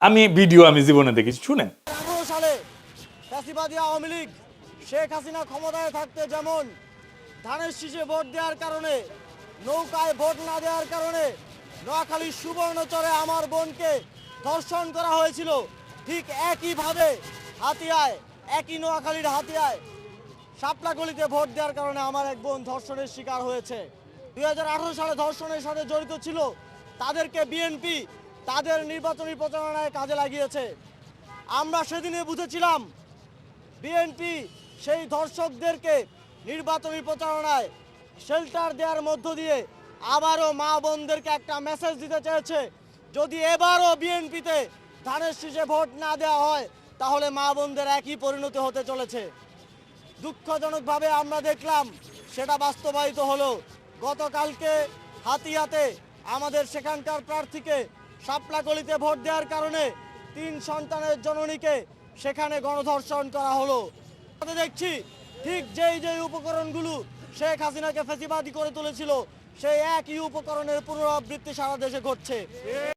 আমি জীবনে দেখেছি, শুনেন। 2018 সালে ফ্যাসিবাদী আওয়ামী লীগ শেখ হাসিনা ক্ষমতায় থাকতে যেমন ধানের শীষে ভোট দেওয়ার কারণে, নৌকায় ভোট না দেওয়ার কারণে নোয়াখালীর সুবর্ণচরে আমার বোনকে ধর্ষণ করা হয়েছিল, ঠিক একইভাবে হাতিয়ায়, একই নোয়াখালীর হাতিয়ায় শাপলাকলিতে ভোট দেওয়ার কারণে আমার এক বোন ধর্ষণের শিকার হয়েছে। 2018 সালে ধর্ষণের সাথে জড়িত ছিল, তাদেরকে বিএনপি তাদের নির্বাচনী প্রচারণায় কাজে লাগিয়েছে। আমরা সেদিনে বুঝেছিলাম বিএনপি সেই ধর্ষকদেরকে নির্বাচনী প্রচারণায় শেল্টার দেওয়ার মধ্য দিয়ে আবারও মা বোনদেরকে একটা মেসেজ দিতে চেয়েছে, যদি এবারও বিএনপিতে ধানের শীষে ভোট না দেওয়া হয় তাহলে মা বোনদের একই পরিণতি হতে চলেছে। দুঃখজনকভাবে আমরা দেখলাম সেটা বাস্তবায়িত হলো। গতকালকে হাতিয়াতে আমাদের সেখানকার প্রার্থীকে শাপলাকলিতে ভোট দেওয়ার কারণে 3 সন্তানের জননীকে সেখানে গণধর্ষণ করা হলো। দেখছি ঠিক যেই উপকরণগুলো শেখ হাসিনাকে ফ্যাসিবাদী করে তুলেছিল, সেই একই উপকরণের পুনরাবৃত্তি সারা দেশে ঘটছে।